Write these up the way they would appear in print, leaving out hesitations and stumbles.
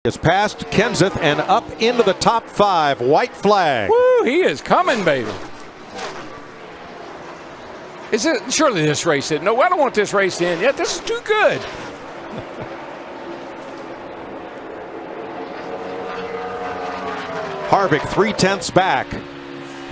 Is past Kenseth and up into the top 5. White flag. Woo, he is coming, baby. Is it surely this race in? No, I don't want this race in yet. This is too good. Harvick 3/10 back.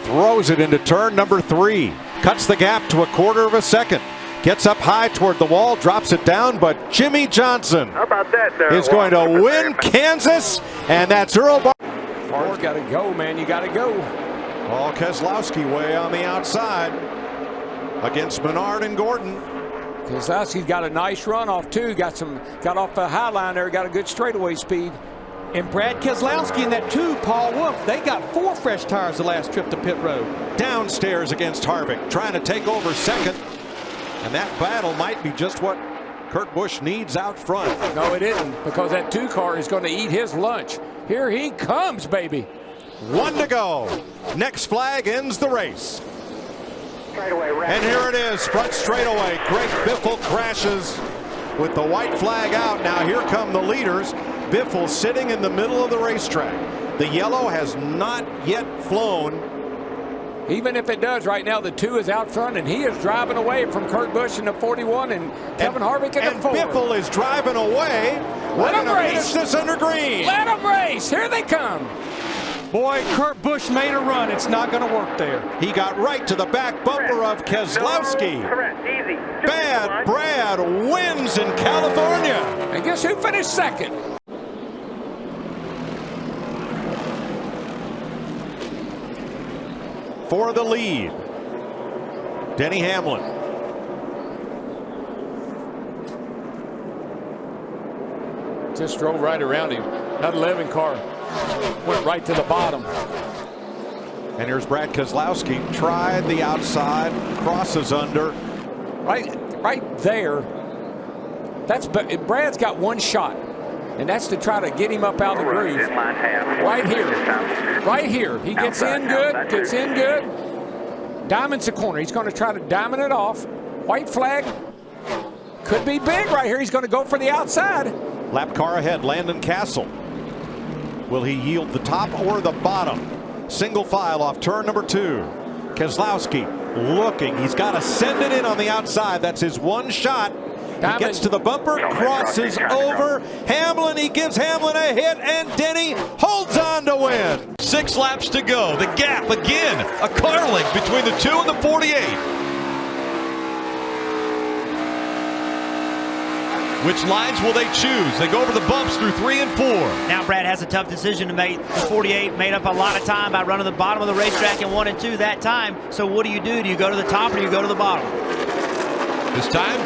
Throws it into turn number 3. Cuts the gap to a quarter of a second. Gets up high toward the wall, drops it down, but Jimmy Johnson is going to win Kansas, and that's Earl Ford's got to go, man. You got to go. Paul Keselowski way on the outside against Menard and Gordon. Keselowski's got a nice run off too. Got off the high line there. Got a good straightaway speed. And Brad Keselowski and that 2, Paul Wolf, they got 4 fresh tires the last trip to pit road. Downstairs against Harvick, trying to take over second. And that battle might be just what Kurt Busch needs out front. No, it isn't, because that 2 car is going to eat his lunch. Here he comes, baby. 1 to go. Next flag ends the race. And here it is, front straightaway. Greg Biffle crashes with the white flag out. Now here come the leaders. Biffle sitting in the middle of the racetrack. The yellow has not yet flown. Even if it does, right now the 2 is out front, and he is driving away from Kurt Busch in the 41 and Kevin Harvick in the 4. And Biffle is driving away. Let him race. Finish this under green. Let him race. Here they come. Boy, Kurt Busch made a run. It's not going to work there. He got right to the back bumper of Keselowski. Bad Brad wins in California. And guess who finished second? For the lead, Denny Hamlin. Just drove right around him. That 11 car went right to the bottom. And here's Brad Keselowski. Tried the outside, crosses under. Right there. Brad's got 1 shot, and that's to try to get him up out of the groove. Right here. Right here. He gets in good. Diamond's the corner. He's going to try to diamond it off. White flag. Could be big right here. He's going to go for the outside. Lap car ahead, Landon Castle. Will he yield the top or the bottom? Single file off turn number 2. Keselowski looking. He's got to send it in on the outside. That's his 1 shot. He gets to the bumper, crosses over. Hamlin, he gives Hamlin a hit, and Denny holds on to win. 6 laps to go. The gap again, a car length between the 2 and the 48. Which lines will they choose? They go over the bumps through 3 and 4. Now Brad has a tough decision to make. The 48 made up a lot of time by running the bottom of the racetrack in 1 and 2 that time. So what do? You go to the top or do you go to the bottom? This time,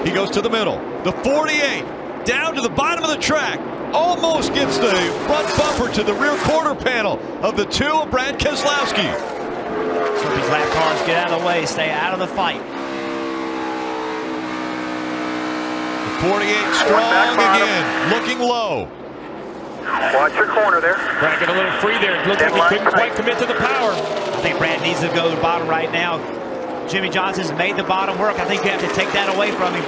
he goes to the middle. The 48 down to the bottom of the track. Almost gets the front bumper to the rear quarter panel of the 2 of Brad Keselowski. So these lap cars get out of the way, stay out of the fight. The 48 strong again, looking low. Watch your corner there. Brad got a little free there. It looked like he couldn't quite commit to the power. I think Brad needs to go to the bottom right now. Jimmy Johnson's made the bottom work. I think you have to take that away from him.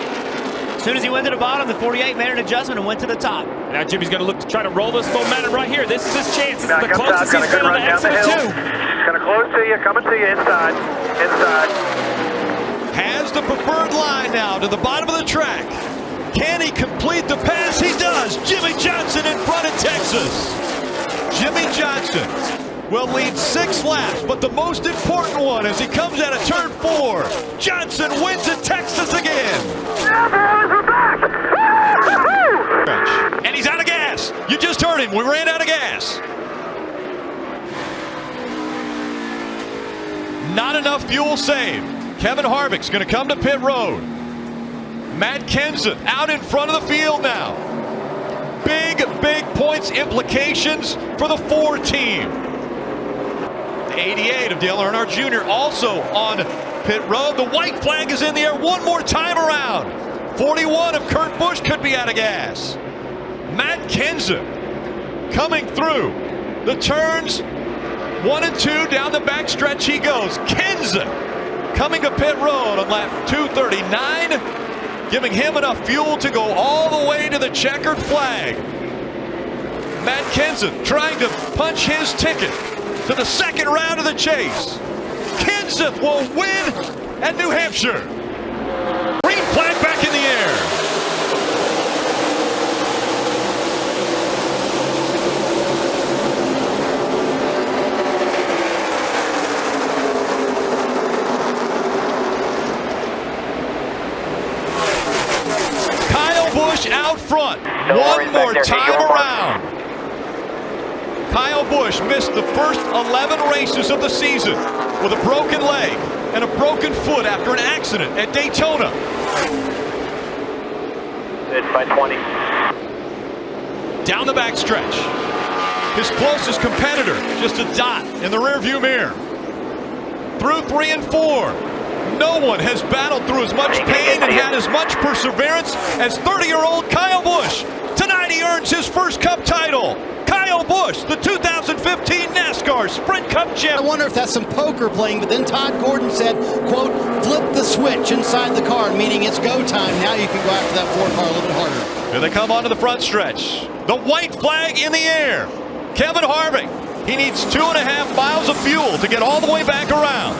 As soon as he went to the bottom, the 48 made an adjustment and went to the top. Now Jimmy's going to look to try to roll this momentum right here. This is his chance. This is the closest he's been on the exit of 2. Going to close to you, coming to you inside. Has the preferred line now to the bottom of the track. Can he complete the pass? He does. Jimmy Johnson in front of Texas. Jimmy Johnson will lead 6 laps, but the most important one as he comes out of turn 4. Johnson wins at Texas again. And he's out of gas. You just heard him. We ran out of gas. Not enough fuel saved. Kevin Harvick's going to come to pit road. Matt Kenseth out in front of the field now. Big points implications for the 4 team. 88 of Dale Earnhardt Jr. also on pit road. The white flag is in the air 1 more time around. 41 of Kurt Busch could be out of gas. Matt Kenseth coming through the turns 1 and 2 down the back stretch he goes. Kenseth coming to pit road on lap 239, giving him enough fuel to go all the way to the checkered flag. Matt Kenseth trying to punch his ticket to the second round of the chase. Kenseth will win at New Hampshire. Green flag back in the air. Out front, one more time around. Kyle Busch missed the first 11 races of the season with a broken leg and a broken foot after an accident at Daytona. It's by 20. Down the backstretch. His closest competitor, just a dot in the rearview mirror. Through 3 and 4. No one has battled through as much pain and had as much perseverance as 30-year-old Kyle Busch. Tonight he earns his first Cup title. Kyle Busch, the 2015 NASCAR Sprint Cup champ. I wonder if that's some poker playing, but then Todd Gordon said, quote, flip the switch inside the car, meaning it's go time. Now you can go after that 4 car a little bit harder. Here they come onto the front stretch. The white flag in the air. Kevin Harvick, he needs 2.5 miles of fuel to get all the way back around.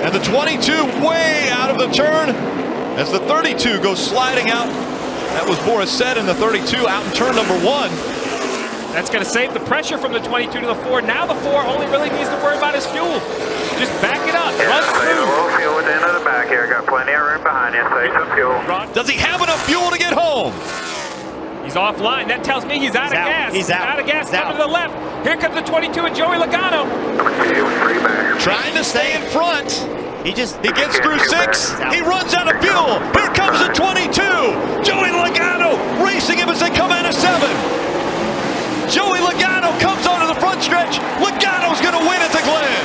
And the 22 way out of the turn as the 32 goes sliding out. That was Boris said in the 32 out in turn number 1. That's going to save the pressure from the 22 to the 4. Now the 4 only really needs to worry about his fuel. Just back it up. Run Save a smooth. little fuel at the end of the back here. Got plenty of room behind you. Save some fuel. Does he have enough fuel to get home? He's offline. That tells me he's out of gas. He's out. Out of gas. Coming to the left. Here comes the 22 and Joey Logano. Trying to stay in front. He gets through 6. He runs out of fuel. Here comes the 22. Joey Logano racing him as they come out of 7. Joey Logano comes onto the front stretch. Logano's going to win at the Glen.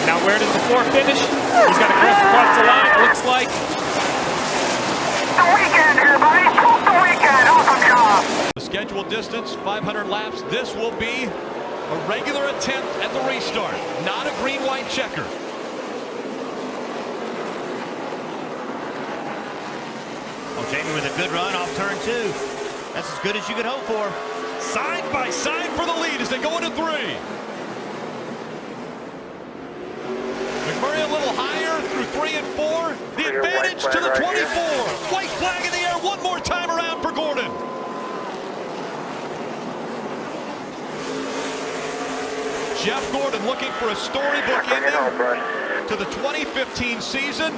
Now where does the 4 finish? He's got to cross across the line. It looks like. The weekend here, buddy. The weekend. Awesome job. The scheduled distance, 500 laps. This will be a regular attempt at the restart, not a green-white checker. Oh, Jamie with a good run off turn 2. That's as good as you could hope for. Side by side for the lead as they go into 3. McMurray a little higher through 3 and 4. The advantage to the 24. White flag in the air one more time around for Gordon. Jeff Gordon looking for a storybook ending to the 2015 season.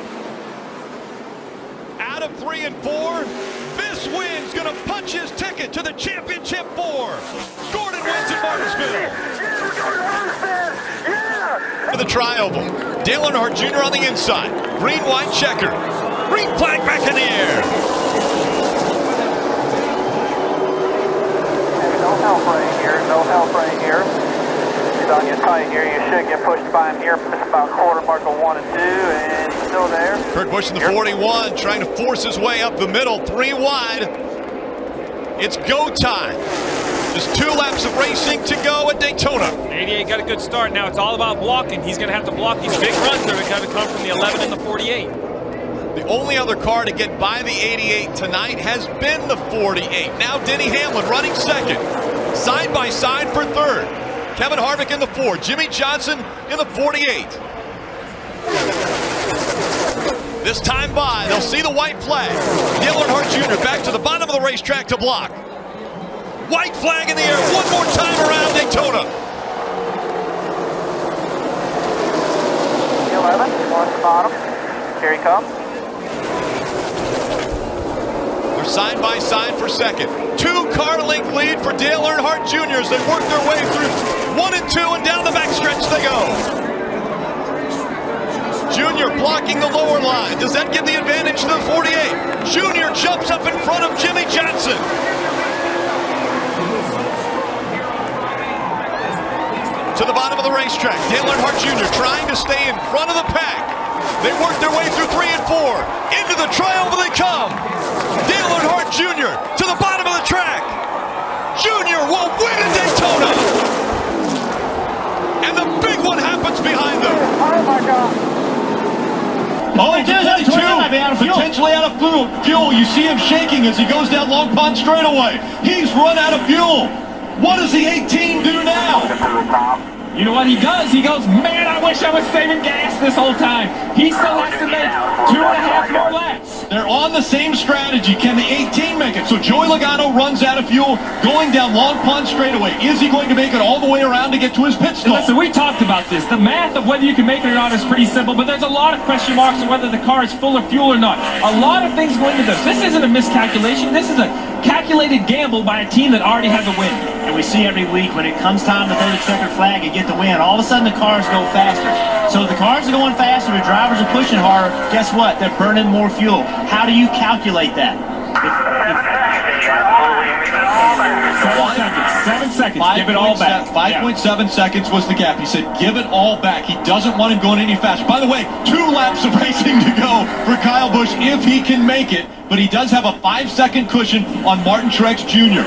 Out of 3 and 4. This win's going to punch his ticket to the championship 4. Gordon wins at Martinsville. For the tri-oval. Dale Earnhardt Jr. on the inside. Green-white checker. Green flag back in the air. No help right here. No help right here. He's on you tight here. You should get pushed by him here. It's about quarter mark of 1 and 2, and he's still there. Kurt Busch in the 41, trying to force his way up the middle. 3 wide. It's go time. Just 2 laps of racing to go at Daytona. 88 got a good start. Now it's all about blocking. He's going to have to block these big runs that are going to come from the 11 and the 48. The only other car to get by the 88 tonight has been the 48. Now Denny Hamlin running second. Side by side for third. Kevin Harvick in the 4. Jimmy Johnson in the 48. This time by, they'll see the white flag. Dale Earnhardt Jr. back to the bottom of the racetrack to block. White flag in the air one more time around Daytona. The 11 on the bottom. Here he comes. They're side by side for second. 2-car length lead for Dale Earnhardt Jr. as they work their way through 1 and 2 and down the backstretch they go. Junior blocking the lower line. Does that give the advantage to the 48? Junior jumps up in front of Jimmy Johnson. To the bottom of the racetrack, Dale Earnhardt Jr. trying to stay in front of the pack. They work their way through 3 and 4. Into the tri-oval they come. Dale Earnhardt Jr. to the bottom of the track. Junior will win at Daytona. And the big one happens behind them. Oh my God. Oh, 22 might be out of fuel. Potentially out of fuel. You see him shaking as he goes down Long Pond straightaway. He's run out of fuel. What does the 18 do now? You know what he does? He goes, man, I wish I was saving gas this whole time. He still has to make 2.5 more laps. They're on the same strategy. Can the 18 make it? So Joey Logano runs out of fuel going down Long Pond straightaway. Is he going to make it all the way around to get to his pit stop? Listen, we talked about this. The math of whether you can make it or not is pretty simple, but there's a lot of question marks on whether the car is full of fuel or not. A lot of things go into this. This isn't a miscalculation. This is a calculated gamble by a team that already has a win. And we see every week when it comes time to throw the checkered flag and get the win, all of a sudden the cars go faster. So if the cars are going faster, the drivers are pushing harder, guess what? They're burning more fuel. How do you calculate that? 7 seconds. Give it all back. 5.7 seconds was the gap. He said, give it all back. He doesn't want him going any faster. By the way, 2 laps of racing to go for Kyle Busch if he can make it. But he does have a 5-second cushion on Martin Truex Jr.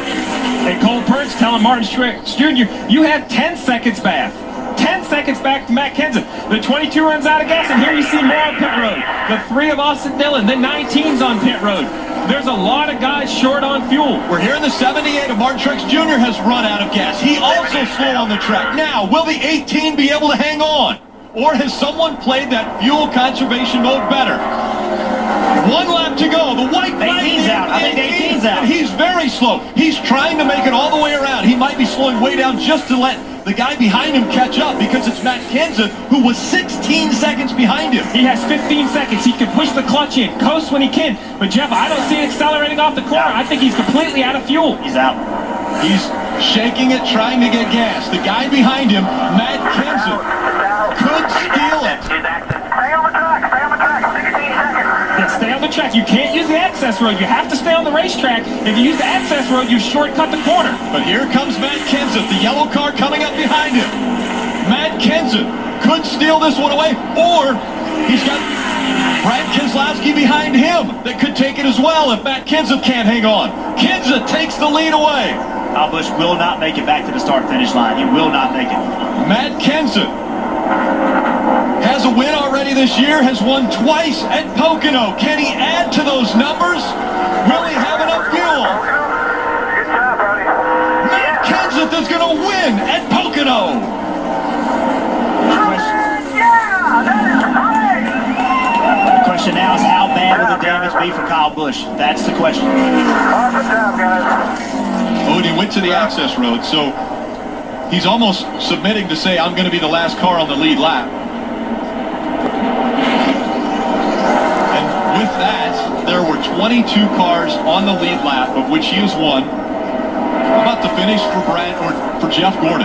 And Cole Purge telling Martin Truex Jr., you have 10 seconds back. 10 seconds back to Matt Kenseth. The 22 runs out of gas, and here you see more on pit road. The 3 of Austin Dillon, the 19's on pit road. There's a lot of guys short on fuel. We're here in the 78 of Martin Truex Jr. has run out of gas. He also slow on the track. Now, will the 18 be able to hang on? Or has someone played that fuel conservation mode better? 1 lap to go. The white flag. 18's out. I think 18's out. He's very slow. He's trying to make it all the way around. He might be slowing way down just to let the guy behind him catch up because it's Matt Kenseth who was 16 seconds behind him. He has 15 seconds. He can push the clutch in, coast when he can. But Jeff, I don't see it accelerating off the corner. I think he's completely out of fuel. He's out. He's shaking it, trying to get gas. The guy behind him, Matt Kenseth, could steal it. Stay on the track. Stay on the track. 16 seconds. Yeah, stay on the track. You can't use the access road. You have to stay on the racetrack. If you use the access road, you shortcut the corner. But here comes Matt Kenseth, the yellow car coming up behind him. Matt Kenseth could steal this one away, or he's got Brad Keselowski behind him that could take it as well if Matt Kenseth can't hang on. Kenseth takes the lead away. Kyle Busch will not make it back to the start-finish line. He will not make it. Matt Kenseth has a win already this year, has won twice at Pocono. Can he add to those numbers? Will he have enough fuel? Good job, buddy. Matt Kenseth is going to win at Pocono. Yeah, that is great. The question now is how bad will the damage be for Kyle Busch? That's the question. Awesome job, guys. Oh, and he went to the access road, so he's almost submitting to say, I'm going to be the last car on the lead lap. And with that, there were 22 cars on the lead lap, of which he has won. How about the finish for Jeff Gordon?